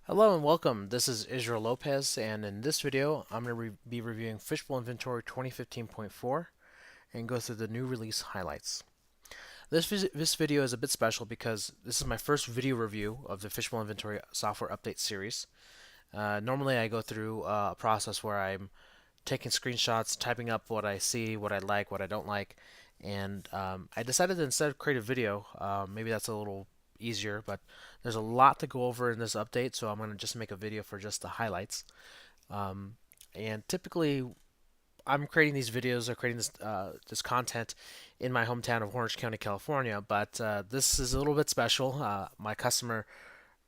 Hello and welcome. This is Israel Lopez, and in this video, I'm going to be reviewing Fishbowl Inventory 2015.4 and go through the new release highlights. This video is a bit special because this is my first video review of the Fishbowl Inventory software update series. Normally, I go through a process where I'm taking screenshots, typing up what I see, what I like, what I don't like, and I decided to instead of create a video, maybe that's a little easier, but there's a lot to go over in this update, so I'm going to just make a video for just the highlights. Um, and typically, I'm creating these videos or creating this content in my hometown of Orange County, California, but this is a little bit special. My customer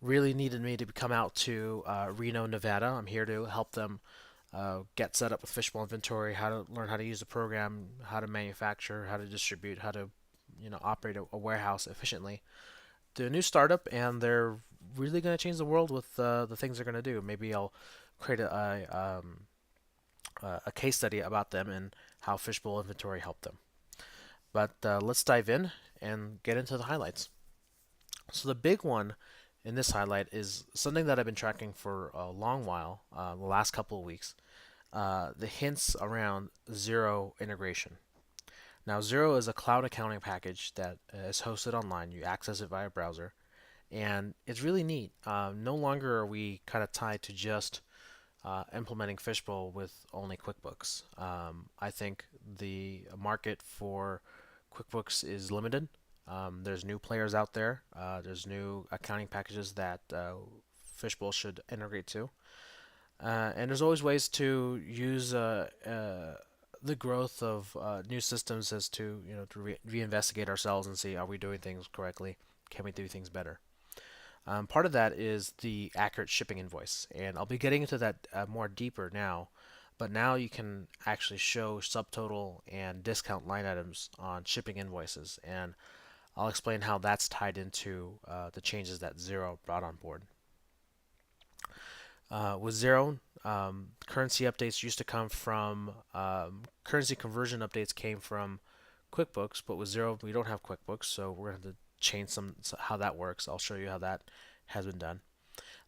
really needed me to come out to Reno, Nevada. I'm here to help them get set up with Fishbowl Inventory, how to learn how to use the program, how to manufacture, how to distribute, how to operate a warehouse efficiently. They're a new startup, and they're really going to change the world with the things they're going to do. Maybe I'll create a case study about them and how Fishbowl Inventory helped them. But let's dive in and get into the highlights. So the big one in this highlight is something that I've been tracking for a long while, the last couple of weeks. The hints around Xero integration. Now, Xero is a cloud accounting package that is hosted online. You access it via browser, and it's really neat. No longer are we kind of tied to just implementing Fishbowl with only QuickBooks. I think the market for QuickBooks is limited. There's new players out there. There's new accounting packages that Fishbowl should integrate to. And there's always ways to use the growth of new systems as to to reinvestigate ourselves and see, are we doing things correctly? Can we do things better? Part of that is the accurate shipping invoice, and I'll be getting into that more deeper now. But now you can actually show subtotal and discount line items on shipping invoices, and I'll explain how that's tied into the changes that Xero brought on board. With Xero, currency updates used to come from currency conversion updates came from QuickBooks, but with Xero we don't have QuickBooks, so we're going to change how that works. I'll show you how that has been done.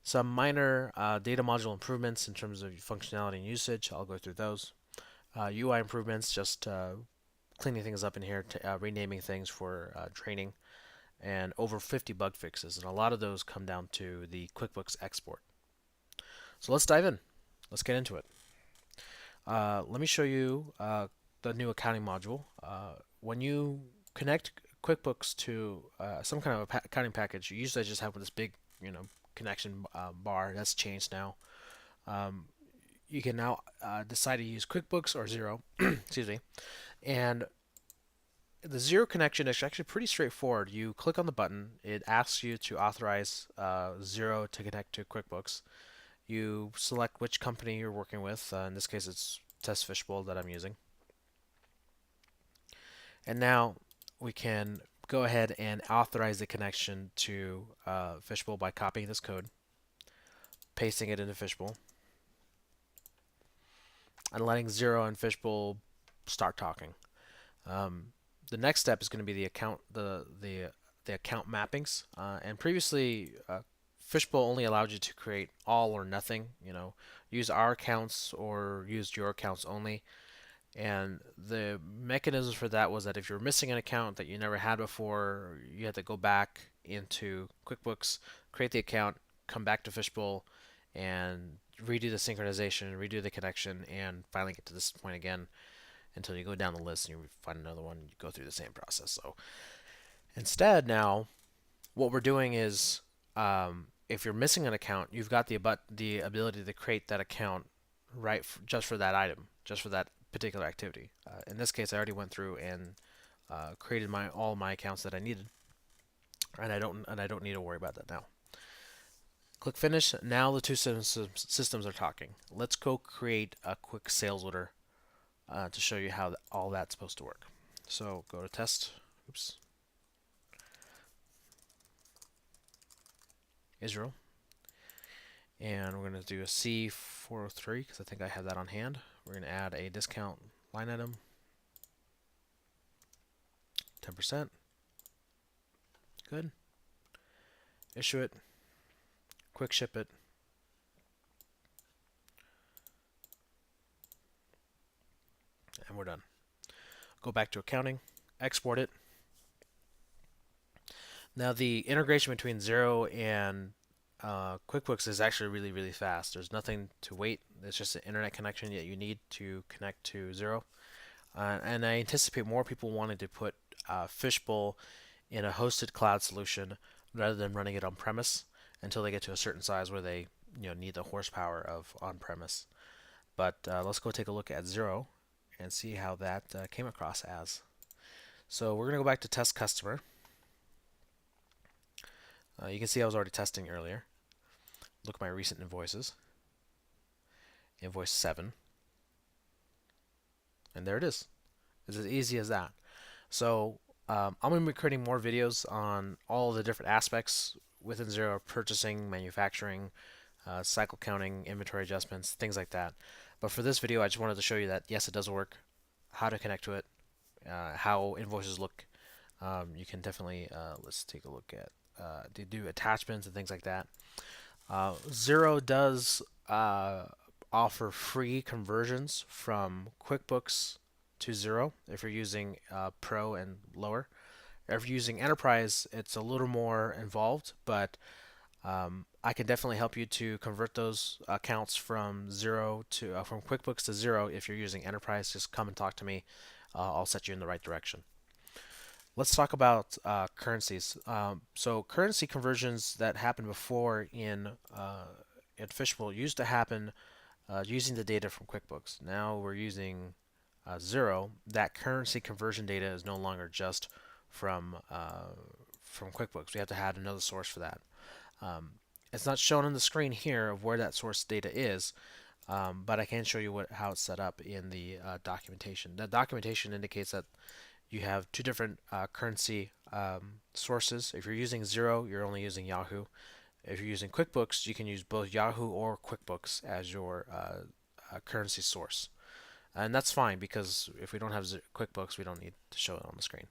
Some minor data module improvements in terms of functionality and usage. I'll go through those. UI improvements, just cleaning things up in here, renaming things for training, and over 50 bug fixes, and a lot of those come down to the QuickBooks export. So let's dive in. Let's get into it. Let me show you the new accounting module. When you connect QuickBooks to some kind of accounting package, you usually just have this big, connection bar. That's changed now. Um, you can now decide to use QuickBooks or Xero. Excuse me. And the Xero connection is actually pretty straightforward. You click on the button. It asks you to authorize Xero to connect to QuickBooks. You select which company you're working with. In this case, it's Test Fishbowl that I'm using. And now we can go ahead and authorize the connection to Fishbowl by copying this code, pasting it into Fishbowl, and letting Xero and Fishbowl start talking. The next step is going to be the account mappings. And previously, Fishbowl only allowed you to create all or nothing. Use our accounts or use your accounts only. And the mechanism for that was that if you're missing an account that you never had before, you had to go back into QuickBooks, create the account, come back to Fishbowl, and redo the synchronization, redo the connection, and finally get to this point again until you go down the list and you find another one. You go through the same process. So instead, now what we're doing is, if you're missing an account, you've got the ability to create that account just for that item, just for that particular activity. In this case, I already went through and created all my accounts that I needed, and I don't need to worry about that now. Click finish. Now the two systems are talking. Let's go create a quick sales order to show you how all that's supposed to work. So go to test. Oops. Israel. And we're going to do a C403 because I think I have that on hand. We're going to add a discount line item, 10%. Good. Issue it. Quick ship it. and we're done. Go back to accounting, export it. Now the integration between Xero and QuickBooks is actually really, really fast. There's nothing to wait. It's just an internet connection that you need to connect to Xero. And I anticipate more people wanting to put Fishbowl in a hosted cloud solution rather than running it on premise until they get to a certain size where they need the horsepower of on premise. But let's go take a look at Xero and see how that came across as. So we're going to go back to test customer. You can see I was already testing earlier. Look at my recent invoices. Invoice 7. And there it is. It's as easy as that. So I'm going to be creating more videos on all the different aspects within Xero: purchasing, manufacturing, cycle counting, inventory adjustments, things like that. But for this video, I just wanted to show you that yes, it does work, how to connect to it, how invoices look. You can definitely, let's take a look at, they do attachments and things like that. Xero does offer free conversions from QuickBooks to Xero if you're using Pro and lower. If you're using Enterprise, it's a little more involved, but I can definitely help you to convert those accounts from from QuickBooks to Xero. If you're using Enterprise, just come and talk to me. I'll set you in the right direction. Let's talk about currencies. So currency conversions that happened before in Fishbowl used to happen using the data from QuickBooks. Now we're using Xero. That currency conversion data is no longer just from QuickBooks. We have to add another source for that. It's not shown on the screen here of where that source data is, but I can show you how it's set up in the documentation. The documentation indicates that you have two different currency sources. If you're using Xero, you're only using Yahoo. If you're using QuickBooks, you can use both Yahoo or QuickBooks as your currency source. And that's fine, because if we don't have QuickBooks, we don't need to show it on the screen.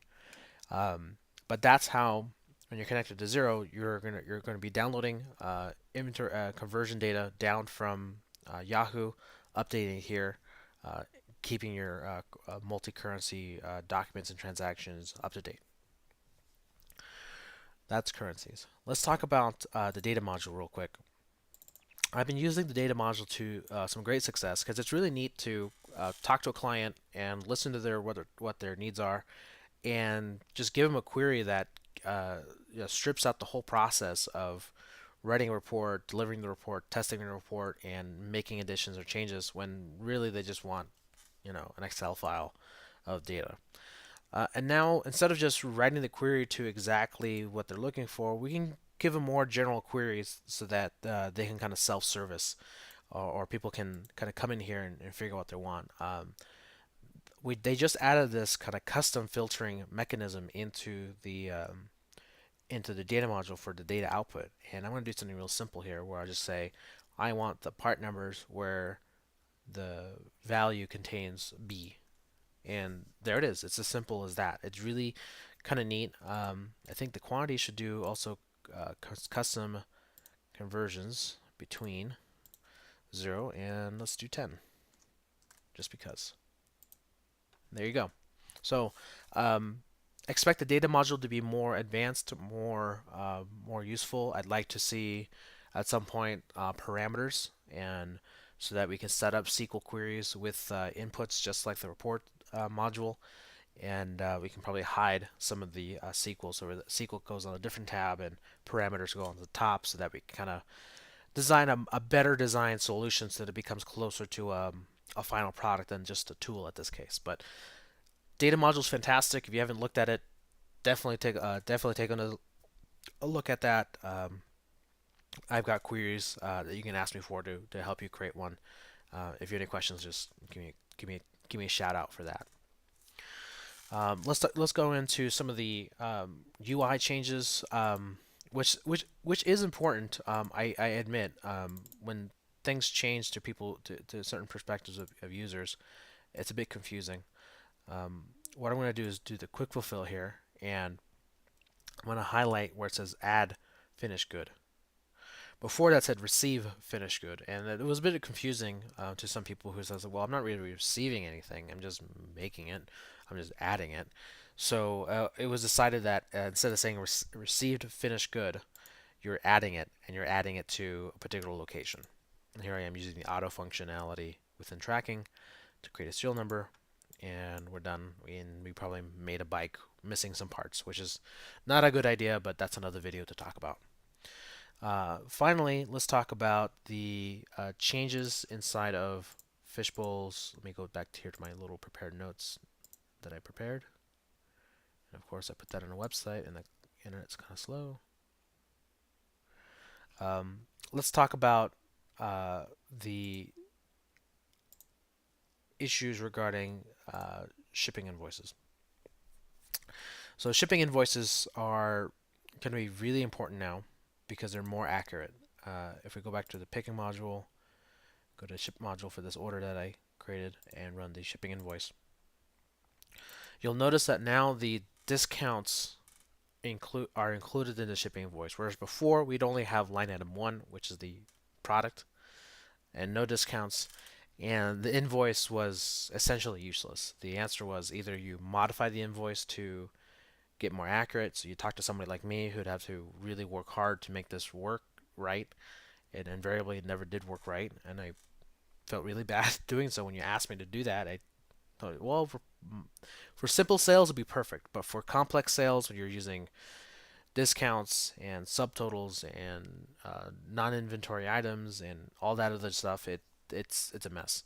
But that's how, when you're connected to Xero, you're gonna be downloading inventory conversion data down from Yahoo, updating it here, keeping your multi-currency documents and transactions up to date. That's currencies. Let's talk about the data module real quick. I've been using the data module to some great success, because it's really neat to talk to a client and listen to what their needs are, and just give them a query that strips out the whole process of writing a report, delivering the report, testing the report, and making additions or changes, when really they just want an Excel file of data. And now, instead of just writing the query to exactly what they're looking for, we can give them more general queries so that they can kind of self-service, or people can kind of come in here and figure out what they want. They just added this kind of custom filtering mechanism into the data module for the data output. And I'm going to do something real simple here, where I just say I want the part numbers where the value contains B. And there it is. It's as simple as that. It's really kind of neat. I think the quantity should do also custom conversions between 0 and, let's do 10, just because. There you go. So expect the data module to be more advanced, more useful. I'd like to see at some point parameters, and so that we can set up SQL queries with inputs just like the report module, and we can probably hide some of the SQL, so the SQL goes on a different tab and parameters go on the top, so that we can kind of design a better design solution so that it becomes closer to a final product than just a tool at this case. But data module is fantastic. If you haven't looked at it, definitely take a look at that. I've got queries that you can ask me for to help you create one. If you have any questions, just give me a shout out for that. Let's go into some of the UI changes, which is important. I admit, when things change to people to certain perspectives of users, it's a bit confusing. What I'm going to do is do the quick fulfill here, and I'm going to highlight where it says add finish good. Before that said receive finished good, and it was a bit confusing to some people who says, well, I'm not really receiving anything, I'm just making it, I'm just adding it. So it was decided that instead of saying received finished good, you're adding it, and you're adding it to a particular location. And here I am using the auto functionality within tracking to create a serial number, and we're done. And we probably made a bike missing some parts, which is not a good idea, but that's another video to talk about. Finally, let's talk about the changes inside of Fishbowl's. Let me go back here to my little prepared notes that I prepared. And of course, I put that on a website, and the internet's kind of slow. Let's talk about the issues regarding shipping invoices. So shipping invoices are going to be really important now because they're more accurate. If we go back to the picking module, go to ship module for this order that I created and run the shipping invoice, you'll notice that now the discounts are included in the shipping invoice, whereas before we'd only have line item 1, which is the product, and no discounts, and the invoice was essentially useless. The answer was either you modify the invoice to get more accurate, so you talk to somebody like me who'd have to really work hard to make this work right, and invariably it never did work right, and I felt really bad doing so. When you asked me to do that, I thought, well, for simple sales it'd be perfect, but for complex sales when you're using discounts and subtotals and non-inventory items and all that other stuff, it's a mess.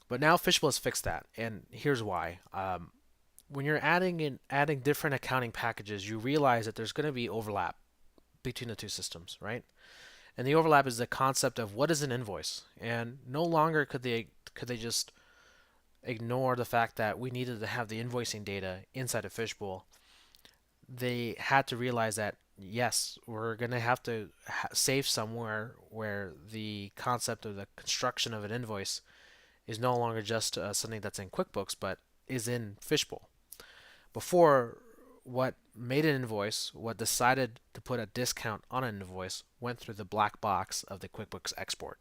But now Fishbowl has fixed that, and here's why. When you're adding different accounting packages, you realize that there's going to be overlap between the two systems, right? And the overlap is the concept of what is an invoice, and no longer could they just ignore the fact that we needed to have the invoicing data inside of Fishbowl. They had to realize that yes, we're going to have to save somewhere where the concept of the construction of an invoice is no longer just something that's in QuickBooks, but is in Fishbowl. Before, what made an invoice, what decided to put a discount on an invoice, went through the black box of the QuickBooks export.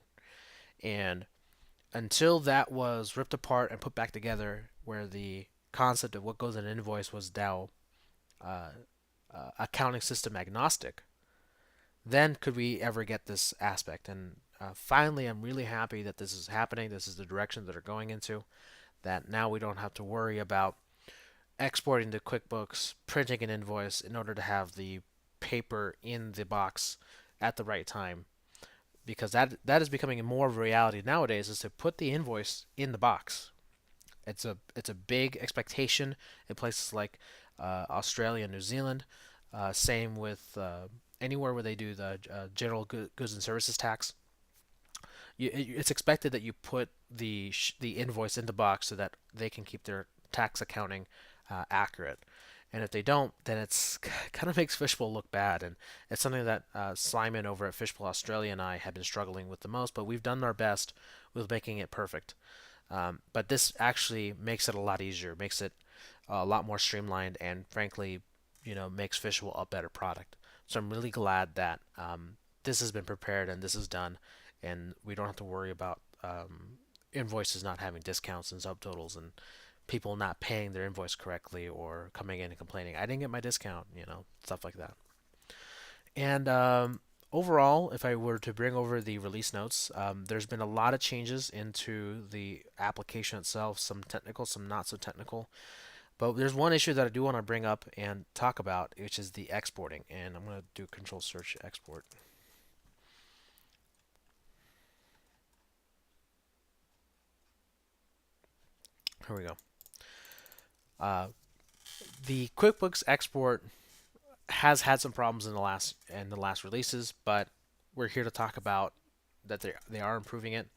And until that was ripped apart and put back together, where the concept of what goes in an invoice was now accounting system agnostic, then could we ever get this aspect. And finally, I'm really happy that this is happening. This is the direction that they're going into, that now we don't have to worry about exporting to QuickBooks, printing an invoice in order to have the paper in the box at the right time, because that is becoming more of a reality nowadays, is to put the invoice in the box. It's a big expectation in places like Australia and New Zealand. Same with anywhere where they do the general goods and services tax. It's expected that you put the invoice in the box so that they can keep their tax accounting accurate. And if they don't, then it's kind of makes Fishbowl look bad. And it's something that Simon over at Fishbowl Australia and I have been struggling with the most, but we've done our best with making it perfect. But this actually makes it a lot easier, makes it a lot more streamlined, and frankly, makes Fishbowl a better product. So I'm really glad that this has been prepared and this is done, and we don't have to worry about invoices not having discounts and subtotals and people not paying their invoice correctly or coming in and complaining, I didn't get my discount, stuff like that. And overall, if I were to bring over the release notes, there's been a lot of changes into the application itself, some technical, some not so technical. But there's one issue that I do want to bring up and talk about, which is the exporting. And I'm going to do Control Search Export. Here we go. The QuickBooks export has had some problems in the last releases, but we're here to talk about that they are improving it.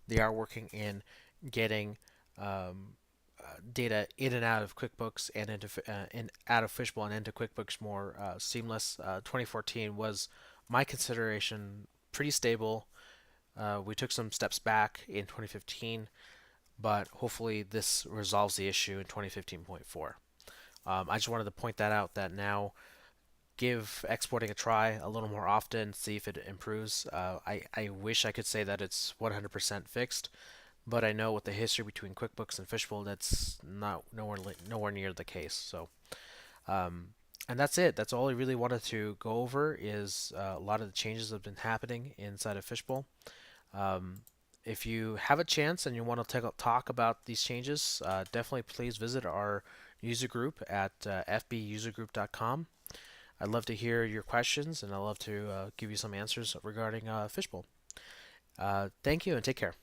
They are working in getting data in and out of QuickBooks and out of Fishbowl and into QuickBooks more seamless. 2014 was my consideration pretty stable. We took some steps back in 2015, but hopefully this resolves the issue in 2015.4. I just wanted to point that out, that now give exporting a try a little more often, see if it improves. I wish I could say that it's 100% fixed, but I know with the history between QuickBooks and Fishbowl, that's not nowhere near the case. So, um, and that's it. That's all I really wanted to go over is a lot of the changes that have been happening inside of Fishbowl. Um, if you have a chance and you want to talk about these changes, definitely please visit our user group at fbusergroup.com. I'd love to hear your questions and I'd love to give you some answers regarding Fishbowl. Thank you and take care.